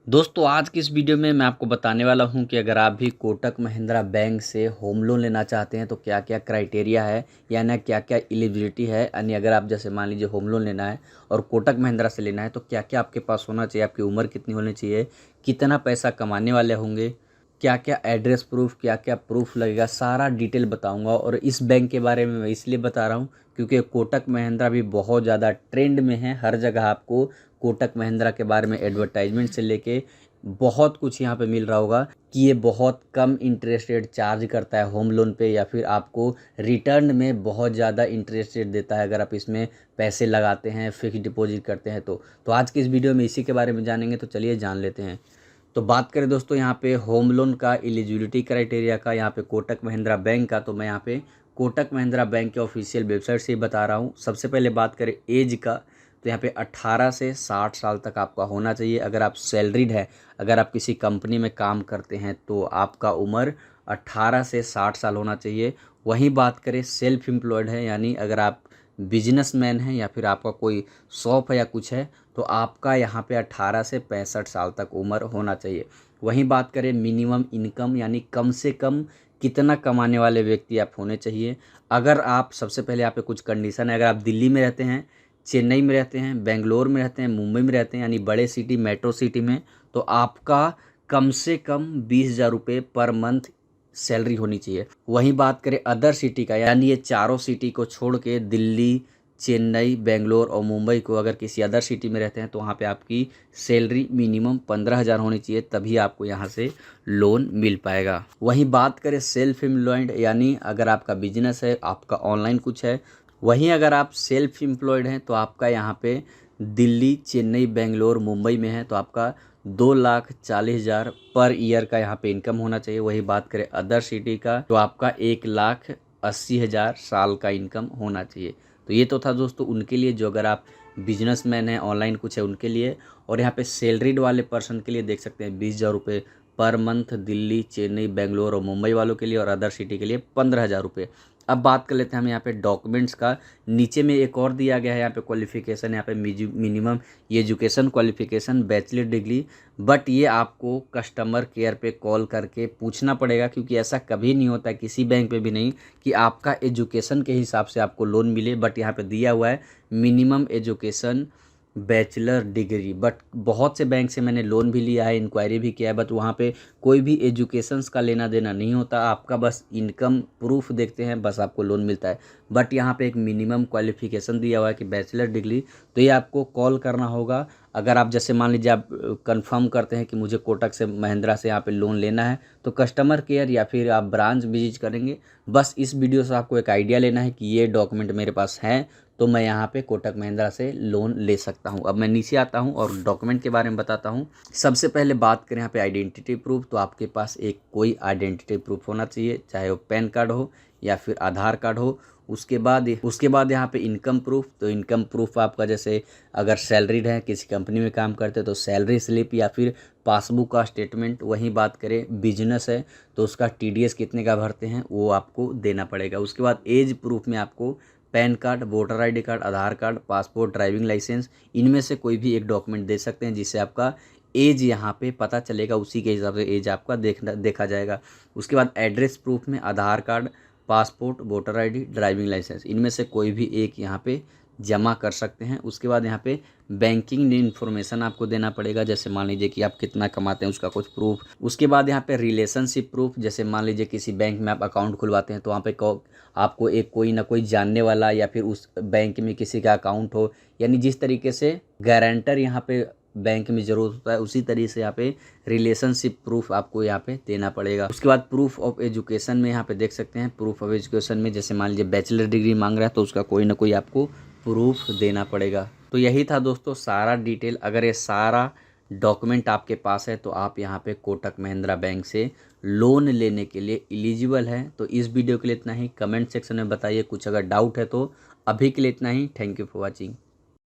दोस्तों आज की इस वीडियो में मैं आपको बताने वाला हूं कि अगर आप भी कोटक महिंद्रा बैंक से होम लोन लेना चाहते हैं तो क्या क्या क्राइटेरिया है यानी क्या क्या एलिजिबिलिटी है। यानी अगर आप जैसे मान लीजिए होम लोन लेना है और कोटक महिंद्रा से लेना है तो क्या क्या आपके पास होना चाहिए, आपकी उम्र कितनी होनी चाहिए, कितना पैसा कमाने वाले होंगे, क्या क्या एड्रेस प्रूफ, क्या क्या प्रूफ लगेगा, सारा डिटेल बताऊंगा। और इस बैंक के बारे में मैं इसलिए बता रहा हूँ क्योंकि कोटक महिंद्रा भी बहुत ज़्यादा ट्रेंड में है। हर जगह आपको कोटक महिंद्रा के बारे में एडवर्टाइजमेंट से लेके बहुत कुछ यहाँ पे मिल रहा होगा कि ये बहुत कम इंटरेस्ट रेट चार्ज करता है होम लोन पे, या फिर आपको रिटर्न में बहुत ज़्यादा इंटरेस्ट रेट देता है अगर आप इसमें पैसे लगाते हैं, फिक्स डिपॉजिट करते हैं। तो आज की इस वीडियो में इसी के बारे में जानेंगे। तो चलिए जान लेते हैं। तो बात करें दोस्तों यहाँ पे होम लोन का एलिजिबिलिटी क्राइटेरिया का, यहाँ पे कोटक महिंद्रा बैंक का, तो मैं यहाँ पे कोटक महिंद्रा बैंक के ऑफिशियल वेबसाइट से ही बता रहा हूँ। सबसे पहले बात करें एज का, तो यहाँ पे 18 से 60 साल तक आपका होना चाहिए। अगर आप सैलरीड है, अगर आप किसी कंपनी में काम करते हैं तो आपका उम्र 18 से 60 साल होना चाहिए। वहीं बात करें सेल्फ एम्प्लॉयड है, यानी अगर आप बिजनेसमैन हैं या फिर आपका कोई शॉप है या कुछ है, तो आपका यहाँ पे 18 से 65 साल तक उम्र होना चाहिए। वहीं बात करें मिनिमम इनकम, यानी कम से कम कितना कमाने वाले व्यक्ति आप होने चाहिए। अगर आप सबसे पहले यहाँ पे कुछ कंडीशन है, अगर आप दिल्ली में रहते हैं, चेन्नई में रहते हैं, बेंगलोर में रहते हैं, मुंबई में रहते हैं, यानी बड़े सिटी मेट्रो सिटी में, तो आपका कम से कम 20,000 रुपये पर मंथ सैलरी होनी चाहिए। वहीं बात करें अदर सिटी का, यानी ये चारों सिटी को छोड़ के दिल्ली, चेन्नई, बेंगलोर और मुंबई को अगर किसी अदर सिटी में रहते हैं तो वहाँ पे आपकी सैलरी मिनिमम 15,000 होनी चाहिए, तभी आपको यहाँ से लोन मिल पाएगा। वहीं बात करें सेल्फ एम्प्लॉयड, यानी अगर आपका बिजनेस है, आपका ऑनलाइन कुछ है, वहीं अगर आप सेल्फ एम्प्लॉयड हैं तो आपका यहाँ पे दिल्ली, चेन्नई, बेंगलोर, मुंबई में है तो आपका 2,40,000 पर ईयर का यहाँ पे इनकम होना चाहिए। वही बात करें अदर सिटी का तो आपका 1,80,000 साल का इनकम होना चाहिए। तो ये तो था दोस्तों उनके लिए जो अगर आप बिजनेसमैन हैं, ऑनलाइन कुछ है उनके लिए। और यहाँ पे सैलरीड वाले पर्सन के लिए देख सकते हैं 20,000 रुपये पर मंथ, दिल्ली, चेन्नई, बेंगलोर और मुंबई वालों के लिए, और अदर सिटी के लिए 15,000 रुपये। अब बात कर लेते हैं हम यहाँ पे डॉक्यूमेंट्स का। नीचे में एक और दिया गया है यहाँ पे क्वालिफिकेशन, यहाँ पे minimum education qualification bachelor degree. But ये आपको कस्टमर केयर पे कॉल करके पूछना पड़ेगा, क्योंकि ऐसा कभी नहीं होता किसी बैंक पे भी नहीं कि आपका एजुकेशन के हिसाब से आपको लोन मिले। बट यहाँ पे दिया हुआ है minimum education bachelor degree. But बहुत से बैंक से मैंने लोन भी लिया है, इंक्वायरी भी किया है, बट वहाँ पे कोई भी एजुकेशंस का लेना देना नहीं होता। आपका बस इनकम प्रूफ देखते हैं, बस आपको लोन मिलता है। बट यहाँ पे एक मिनिमम क्वालिफिकेशन दिया हुआ है कि बैचलर डिग्री, तो ये आपको कॉल करना होगा। अगर आप जैसे मान लीजिए आप कंफर्म करते हैं कि मुझे कोटक से महिंद्रा से यहाँ पे लोन लेना है, तो कस्टमर केयर या फिर आप ब्रांच विजिट करेंगे। बस इस वीडियो से आपको एक आइडिया लेना है कि ये डॉक्यूमेंट मेरे पास हैं तो मैं यहाँ पे कोटक महिंद्रा से लोन ले सकता हूँ। अब मैं नीचे आता हूँ और डॉक्यूमेंट के बारे में बताता हूँ। सबसे पहले बात करें यहाँ पे आइडेंटिटी प्रूफ, तो आपके पास एक कोई आइडेंटिटी प्रूफ होना चाहिए, चाहे वो पैन कार्ड हो या फिर आधार कार्ड हो। उसके बाद यहाँ पे इनकम प्रूफ, तो इनकम प्रूफ आपका जैसे अगर सैलरीड है, किसी कंपनी में काम करते हैं तो सैलरी स्लिप या फिर पासबुक का स्टेटमेंट। वहीं बात करें बिजनेस है तो उसका टीडीएस कितने का भरते हैं वो आपको देना पड़ेगा। उसके बाद एज प्रूफ में आपको PAN card, voter ID card, Aadhaar card, passport, driving licence, इनमें से कोई भी एक डॉक्यूमेंट दे सकते हैं जिससे आपका एज यहाँ पे पता चलेगा, उसी के हिसाब से एज आपका देखा जाएगा। उसके बाद एड्रेस प्रूफ में Aadhaar card, passport, voter ID, driving licence, इनमें से कोई भी एक यहाँ पे जमा कर सकते हैं। उसके बाद यहाँ पे बैंकिंग इन्फॉर्मेशन आपको देना पड़ेगा, जैसे मान लीजिए कि आप कितना कमाते हैं उसका कुछ प्रूफ। उसके बाद यहाँ पे रिलेशनशिप प्रूफ, जैसे मान लीजिए किसी बैंक में आप अकाउंट खुलवाते हैं तो वहाँ पे आपको एक कोई ना कोई जानने वाला या फिर उस बैंक में किसी का अकाउंट हो, यानी जिस तरीके से गारंटर यहाँ पे बैंक में जरूरत होता है उसी तरीके से यहाँ पे रिलेशनशिप प्रूफ आपको यहाँ पे देना पड़ेगा। उसके बाद प्रूफ ऑफ एजुकेशन में यहाँ पे देख सकते हैं, प्रूफ ऑफ एजुकेशन में जैसे मान लीजिए बैचलर डिग्री मांग रहा है तो उसका कोई ना कोई आपको प्रूफ देना पड़ेगा। तो यही था दोस्तों सारा डिटेल। अगर ये सारा डॉक्यूमेंट आपके पास है तो आप यहाँ पे कोटक महिंद्रा बैंक से लोन लेने के लिए एलिजिबल हैं। तो इस वीडियो के लिए इतना ही। कमेंट सेक्शन में बताइए कुछ अगर डाउट है तो। अभी के लिए इतना ही। Thank you for watching.